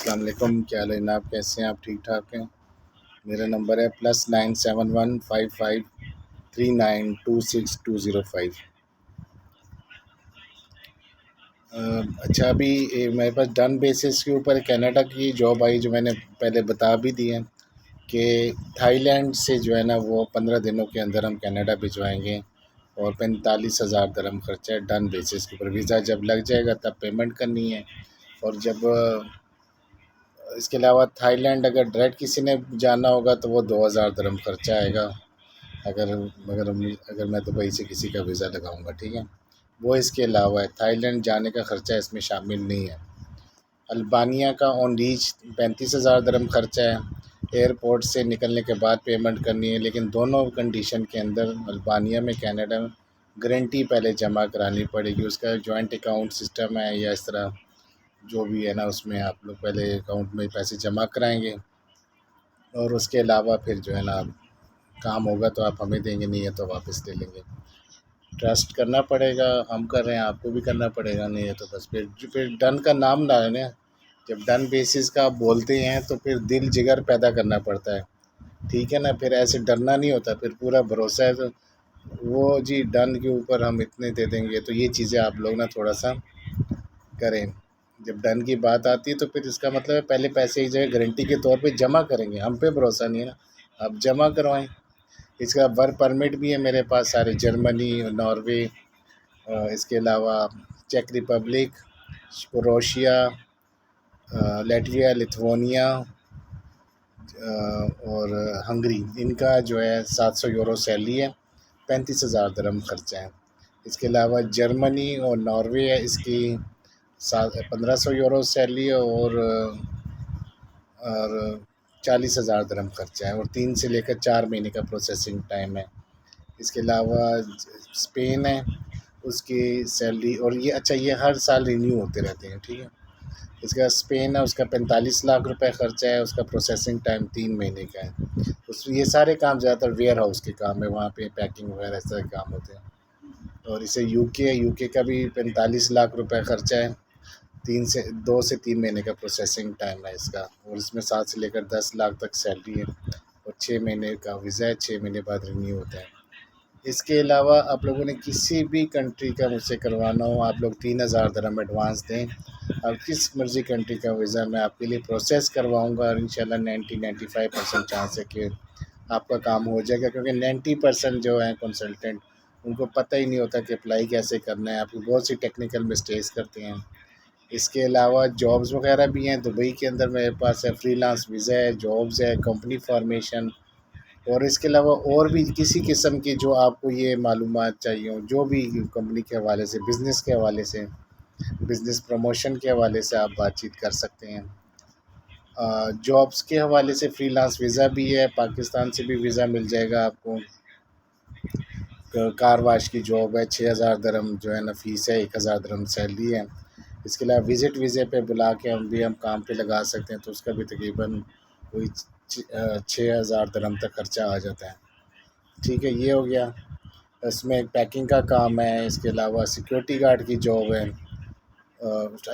السلام علیکم، کیا حال ہے جناب؟ کیسے ہیں آپ؟ ٹھیک ٹھاک ہیں؟ میرا نمبر ہے +971553926 205۔ اچھا، ابھی میرے پاس ڈن بیسس کے اوپر کینیڈا کی جاب آئی، جو میں نے پہلے بتا بھی دی ہے کہ تھائی لینڈ سے جو ہے نا وہ 15 دنوں کے اندر ہم کینیڈا بھجوائیں گے، اور 45,000 درہم خرچہ ہے ڈن بیسس کے اوپر۔ ویزا جب لگ جائے گا تب پیمنٹ کرنی ہے، اور جب اس کے علاوہ تھائی لینڈ اگر ڈائریکٹ کسی نے جانا ہوگا تو وہ 2,000 درہم خرچہ آئے گا، اگر اگر میں دبئی سے کسی کا ویزا لگاؤں گا، ٹھیک ہے؟ وہ اس کے علاوہ ہے، تھائی لینڈ جانے کا خرچہ اس میں شامل نہیں ہے۔ البانیہ کا آن ریچ 35,000 درہم خرچہ ہے، ایئرپورٹ سے نکلنے کے بعد پیمنٹ کرنی ہے، لیکن دونوں کنڈیشن کے اندر البانیہ میں کینیڈا میں گارنٹی پہلے جمع کرانی پڑے گی۔ اس کا جوائنٹ اکاؤنٹ سسٹم ہے یا اس طرح جو بھی ہے نا، اس میں آپ لوگ پہلے اکاؤنٹ میں پیسے جمع کرائیں گے، اور اس کے علاوہ پھر جو ہے نا کام ہوگا تو آپ ہمیں دیں گے، نہیں ہے تو واپس لے لیں گے۔ ٹرسٹ کرنا پڑے گا، ہم کر رہے ہیں، آپ کو بھی کرنا پڑے گا، نہیں ہے تو بس پھر ڈن کا نام نہ لینا۔ جب ڈن بیسس کا آپ بولتے ہیں تو پھر دل جگر پیدا کرنا پڑتا ہے، ٹھیک ہے نا؟ پھر ایسے ڈرنا نہیں ہوتا، پھر پورا بھروسہ ہے تو وہ جی ڈن کے اوپر ہم اتنے دے دیں گے، تو یہ چیزیں آپ لوگ نا تھوڑا سا کریں۔ جب ڈن کی بات آتی ہے تو پھر اس کا مطلب ہے پہلے پیسے ایک جگہ گارنٹی کے طور پہ جمع کریں گے، ہم پہ بھروسہ نہیں ہے نا، آپ جمع کروائیں۔ اس کا ورک پرمٹ بھی ہے میرے پاس سارے، جرمنی، ناروے، اس کے علاوہ چیک ریپبلک، کروشیا، لیٹویا، لتھوانیا، اور ہنگری، ان کا جو ہے 700 یورو سیلری ہے، 35,000 درہم خرچہ ہے۔ اس کے علاوہ جرمنی اور ناروے ہے، اس کی 1,500 یورو سیلری ہے، اور 40,000 درہم خرچہ ہے، اور 3 سے لے کر 4 مہینے کا پروسیسنگ ٹائم ہے۔ اس کے علاوہ اسپین ہے، اس کی سیلری، اور یہ اچھا یہ ہر سال رینیو ہوتے رہتے ہیں، ٹھیک ہے؟ اس کا اسپین ہے، اس کا 45 لاکھ روپے خرچہ ہے، اس کا پروسیسنگ ٹائم 3 مہینے کا ہے۔ یہ سارے کام زیادہ تر ویئر ہاؤس کے کام ہے، وہاں پہ پیکنگ وغیرہ اس طرح کے کام ہوتے ہیں۔ اور اسے یو کے کا بھی 45 لاکھ روپے خرچہ ہے، 2 سے 3 مہینے کا پروسیسنگ ٹائم ہے اس کا، اور اس میں 7 سے لے کر 10 لاکھ تک سیلری ہے، اور 6 مہینے کا ویزا ہے، 6 مہینے بعد رینیو ہوتا ہے۔ اس کے علاوہ آپ لوگوں نے کسی بھی کنٹری کا مجھ سے کروانا ہو، آپ لوگ 3,000 درہم ایڈوانس دیں، اور کس مرضی کنٹری کا ویزا میں آپ کے لیے پروسیس کرواؤں گا، اور انشاءاللہ 95% چانس ہے کہ آپ کا کام ہو جائے گا، کیونکہ 90% جو ہیں کنسلٹنٹ، ان کو پتہ ہی نہیں ہوتا کہ اپلائی کیسے کرنا ہے، آپ کو بہت سی ٹیکنیکل مسٹیکس کرتے ہیں۔ اس کے علاوہ جابز وغیرہ بھی ہیں دبئی کے اندر، میرے پاس ہے فری لانس ویزا ہے، جابز ہے، کمپنی فارمیشن، اور اس کے علاوہ اور بھی کسی قسم کی جو آپ کو یہ معلومات چاہیے ہوں، جو بھی کمپنی کے حوالے سے، بزنس کے حوالے سے، بزنس پروموشن کے حوالے سے آپ بات چیت کر سکتے ہیں۔ جابز کے حوالے سے فری لانس ویزا بھی ہے، پاکستان سے بھی ویزا مل جائے گا آپ کو۔ کار واش کی جاب ہے، 6,000 درہم جو ہے نا فیس ہے، 1,000 درہم سیلری ہے۔ اس کے علاوہ وزٹ ویزے پہ بلا کے ہم کام پہ لگا سکتے ہیں، تو اس کا بھی تقریباً کوئی 6,000 درہم تک خرچہ آ جاتا ہے، ٹھیک ہے؟ یہ ہو گیا۔ اس میں ایک پیکنگ کا کام ہے، اس کے علاوہ سیکورٹی گارڈ کی جاب ہے،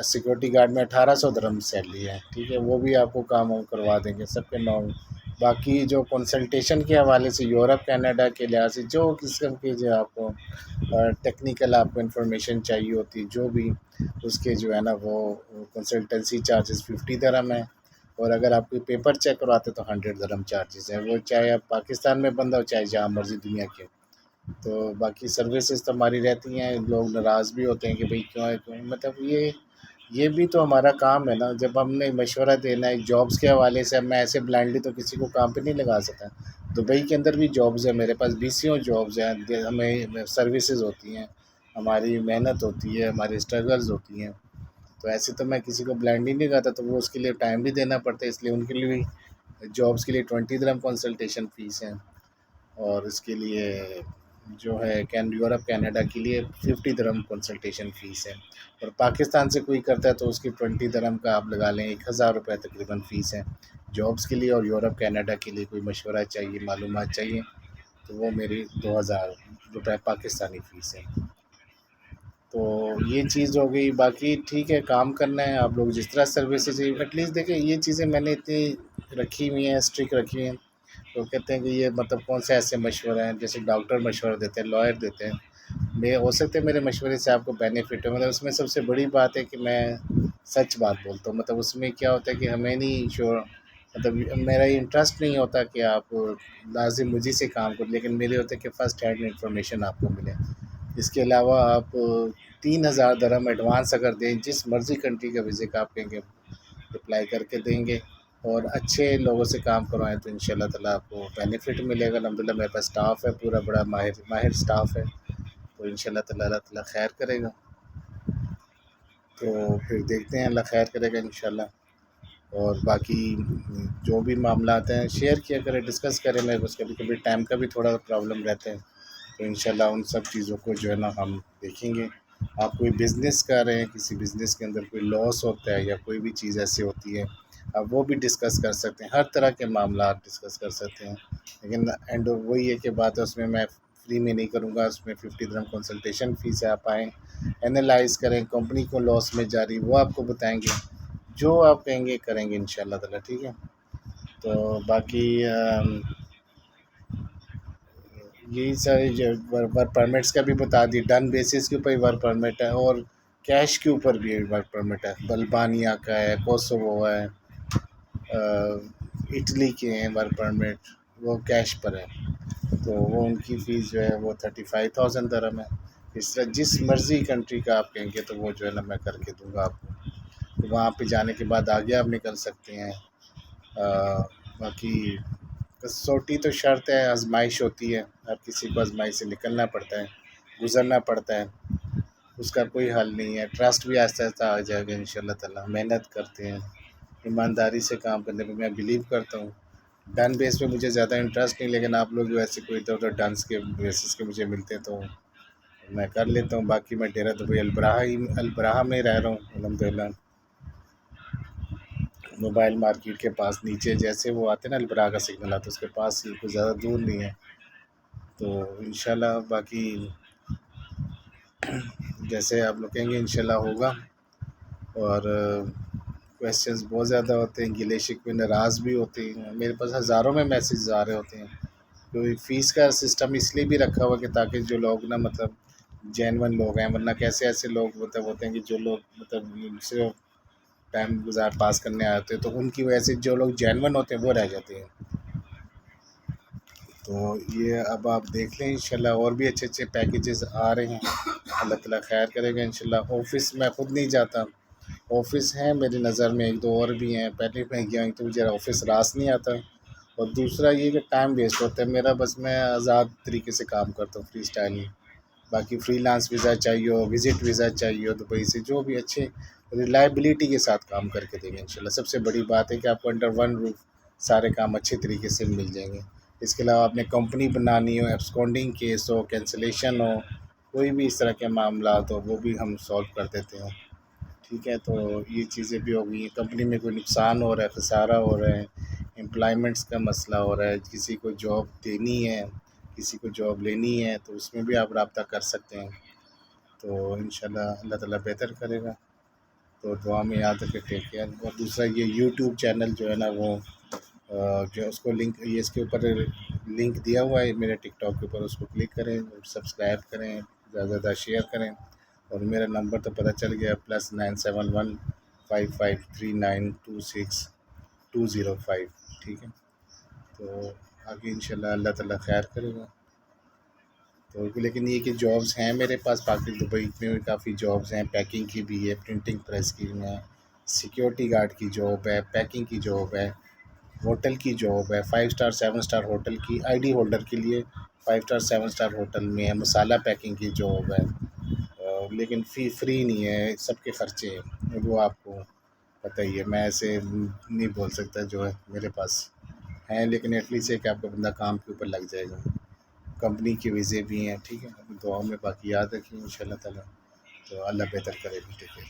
سیکورٹی گارڈ میں 1,800 درہم سیلری ہے، ٹھیک ہے؟ وہ بھی آپ کو کام ہم کروا دیں گے سب کے نام۔ باقی جو کنسلٹیشن کے حوالے سے یورپ کینیڈا کے لحاظ سے جو قسم کی جو آپ کو ٹیکنیکل آپ کو انفارمیشن چاہیے ہوتی، جو بھی اس کے جو ہے نا وہ کنسلٹنسی چارجز 50 درہم ہے، اور اگر آپ کوئی پیپر چیک کرواتے تو 100 درہم چارجز ہے، وہ چاہے آپ پاکستان میں بندہ ہو چاہے جہاں مرضی دنیا کے۔ تو باقی سروسز تو ہماری رہتی ہیں، لوگ ناراض بھی ہوتے ہیں کہ بھئی کیوں ہے، کیوں، مطلب یہ بھی تو ہمارا کام ہے نا، جب ہم نے مشورہ دینا ہے جابز کے حوالے سے، میں ایسے بلائنڈلی تو کسی کو کام پہ نہیں لگا سکتا۔ دبئی کے اندر بھی جابز ہیں میرے پاس، 20 جابز ہیں، ہمیں سروسز ہوتی ہیں، ہماری محنت ہوتی ہے، ہماری اسٹرگلز ہوتی ہیں، تو ایسے تو میں کسی کو بلائنڈلی نہیں لگاتا، تو وہ اس کے لیے ٹائم بھی دینا پڑتا ہے، اس لیے ان کے لیے بھی جابز کے لیے 20 درہم کنسلٹیشن فیس ہے، اور اس کے لیے جو ہے یورپ کینیڈا کے لیے 50 درہم کنسلٹیشن فیس ہے، اور پاکستان سے کوئی کرتا ہے تو اس کی 20 درہم کا آپ لگا لیں، 1,000 روپے تقریباً فیس ہے جابز کے لیے، اور یورپ کینیڈا کے لیے کوئی مشورہ چاہیے، معلومات چاہیے، تو وہ میری 2,000 روپے پاکستانی فیس ہے۔ تو یہ چیز ہو گئی. باقی ٹھیک ہے، کام کرنا ہے. آپ لوگ جس طرح سروسز ایٹ لیسٹ دیکھیں، یہ چیزیں میں نے اتنی رکھی ہوئی ہیں، اسٹرک رکھی ہوئی ہیں. تو کہتے ہیں کہ یہ مطلب کون سے ایسے مشورے ہیں جیسے ڈاکٹر مشورہ دیتے ہیں، لائر دیتے ہیں. میں ہو سکتا ہے میرے مشورے سے آپ کو بینیفٹ ہو. مطلب اس میں سب سے بڑی بات ہے کہ میں سچ بات بولتا ہوں. مطلب اس میں کیا ہوتا ہے کہ ہمیں نہیں مطلب میرا انٹرسٹ نہیں ہوتا کہ آپ لازم مجھے سے کام کرو، لیکن میرے ہوتا ہے کہ فرسٹ ہینڈ انفارمیشن آپ کو ملے. اس کے علاوہ آپ 3,000 درہم ایڈوانس اگر دیں، جس مرضی کنٹری کا ویزے کا آپ کہیں گے اپلائی کر کے دیں گے اور اچھے لوگوں سے کام کروائیں تو انشاءاللہ تعالیٰ آپ کو بینیفٹ ملے گا. الحمدللہ میرے پاس اسٹاف ہے، پورا بڑا ماہر اسٹاف ہے. تو انشاءاللہ تعالیٰ اللہ تعالیٰ خیر کرے گا. تو پھر دیکھتے ہیں، اللہ خیر کرے گا انشاءاللہ. اور باقی جو بھی معاملات ہیں شیئر کیا کریں، ڈسکس کریں. میرے پاس کبھی کبھی ٹائم کا بھی تھوڑا پرابلم رہتا ہے، تو انشاءاللہ ان سب چیزوں کو جو ہے نا ہم دیکھیں گے. آپ کوئی بزنس کر رہے ہیں، کسی بزنس کے اندر کوئی لاس ہوتا ہے یا کوئی بھی چیز ایسی ہوتی ہے، آپ وہ بھی ڈسکس کر سکتے ہیں. ہر طرح کے معاملات ڈسکس کر سکتے ہیں. لیکن اینڈ وہی ہے کہ بات ہے، اس میں فری میں نہیں کروں گا. اس میں 50 درہم کنسلٹیشن فیس ہے. آپ آئیں، اینالائز کریں، کمپنی کو لاس میں جا رہی وہ آپ کو بتائیں گے. جو آپ کہیں گے کریں گے انشاءاللہ تعالیٰ. ٹھیک ہے. تو باقی یہی سارے جو ورک پرمٹس کا بھی بتا دی. ڈن بیسس کے اوپر ہی ورک پرمٹ ہے اور کیش کے اوپر بھی ورک پرمٹ ہے. بلبانیہ کا ہے، کوسوو ہے، اٹلی کے ہیں ورک پرمٹ، وہ کیش پر ہے. تو وہ ان کی فیس جو ہے وہ 35,000 درہم ہے. اس طرح جس مرضی کنٹری کا آپ کہیں گے تو وہ جو ہے نا میں کر کے دوں گا آپ کو. تو وہاں پہ جانے کے بعد آگے آپ نکل سکتے ہیں. باقی کسوٹی تو شرط ہے، آزمائش ہوتی ہے. ہر کسی کو آزمائش سے نکلنا پڑتا ہے، گزرنا پڑتا ہے. اس کا کوئی حل نہیں ہے. ٹرسٹ بھی آہستہ آہستہ آ جائے گا انشاءاللہ تعالیٰ. محنت کرتے ہیں، ایمانداری سے کام کرنے پہ میں بلیو کرتا ہوں. ڈن بیس پہ مجھے زیادہ انٹرسٹ نہیں، لیکن آپ لوگ جو ایسے کوئی ادھر ادھر ڈنس کے بیسس کے مجھے ملتے ہیں تو میں کر لیتا ہوں. باقی میں ڈیرہ دبئی البراہ میں رہ رہا ہوں الحمدللہ. موبائل مارکیٹ کے پاس نیچے جیسے وہ آتے ہیں نا البراہ کا سگنل آتا ہے، اس کے پاس ہی، کوئی زیادہ دور نہیں ہے. تو انشاءاللہ باقی جیسے آپ لوگ کہیں گے انشاءاللہ ہوگا. اور کویسچنز بہت زیادہ ہوتے ہیں، گلے شکوے ناراض بھی ہوتے ہیں. میرے پاس ہزاروں میں میسیج آ رہے ہوتے ہیں. کوئی فیس کا سسٹم اس لیے بھی رکھا ہوا کہ تاکہ جو لوگ نا مطلب جینون لوگ ہیں، ورنہ کیسے ایسے لوگ مطلب ہوتے ہیں کہ جو لوگ مطلب صرف ٹائم پاس کرنے آتے ہیں، تو ان کی وجہ سے جو لوگ جینون ہوتے ہیں وہ رہ جاتے ہیں. تو یہ اب آپ دیکھ لیں انشاءاللہ. اور بھی اچھے اچھے پیکیجز آ رہے ہیں، اللہ تعالیٰ خیر کرے گا انشاءاللہ. آفس میں خود نہیں جاتا، آفس ہیں میری نظر میں، ایک دو اور بھی ہیں. پہلے میں گیا ہوں تو مجھے آفس راس نہیں آتا. اور دوسرا یہ کہ ٹائم ویسٹ ہوتا ہے میرا. بس میں آزاد طریقے سے کام کرتا ہوں، فری اسٹائل. باقی فری لانس ویزا چاہیے ہو، وزٹ ویزا چاہیے ہو دبئی سے، جو بھی اچھے ریلائبلٹی کے ساتھ کام کر کے دیں گے انشاءاللہ. سب سے بڑی بات ہے کہ آپ کو انڈر ون روف سارے کام اچھے طریقے سے مل جائیں گے. اس کے علاوہ آپ نے کمپنی بنانی ہو، ایبسکونڈنگ کیس ہو، کینسلیشن ہو، کوئی بھی اس طرح کے معاملات ہو، وہ بھی ہم سولو کر دیتے ہیں. ٹھیک ہے. تو یہ چیزیں بھی ہو گئی ہیں. کمپنی میں کوئی نقصان ہو رہا ہے، خسارہ ہو رہا ہے، امپلائمنٹس کا مسئلہ ہو رہا ہے، کسی کو جاب دینی ہے، کسی کو جاب لینی ہے، تو اس میں بھی آپ رابطہ کر سکتے ہیں. تو انشاءاللہ اللہ تعالیٰ بہتر کرے گا. تو دعا میں یاد رکھے. Take care. اور دوسرا یہ یوٹیوب چینل جو ہے نا وہ جو اس کو لنک، یہ اس کے اوپر لنک دیا ہوا ہے میرے ٹک ٹاک کے اوپر، اس کو کلک کریں، سبسکرائب کریں، زیادہ سے زیادہ شیئر کریں. اور میرا نمبر تو پتہ چل گیا، +971553926 205. ٹھیک ہے. تو آگے انشاءاللہ اللہ تعالیٰ خیر کرے گا. تو لیکن یہ کہ جابس ہیں میرے پاس باقی دبئی میں بھی کافی جابس ہیں. پیکنگ کی بھی ہے، پرنٹنگ پریس کی بھی ہے، سیکیورٹی گارڈ کی جاب ہے، پیکنگ کی جاب ہے، ہوٹل کی جاب ہے. 5 اسٹار 7 اسٹار ہوٹل کی آئی ڈی ہولڈر کے لیے 5 اسٹار 7 اسٹار ہوٹل میں ہے. مسالہ پیکنگ کی جاب ہے، لیکن فری نہیں ہے، سب کے خرچے ہیں. وہ آپ کو پتہ ہی ہے، میں ایسے نہیں بول سکتا. جو ہے میرے پاس ہیں، لیکن ایٹ لیسٹ ہے کہ آپ کا بندہ کام کے اوپر لگ جائے گا. کمپنی کے ویزے بھی ہیں. ٹھیک ہے. دعاؤں میں باقی یاد رکھیں انشاءاللہ تعالیٰ. تو اللہ بہتر کرے گا. ٹھیک ہے.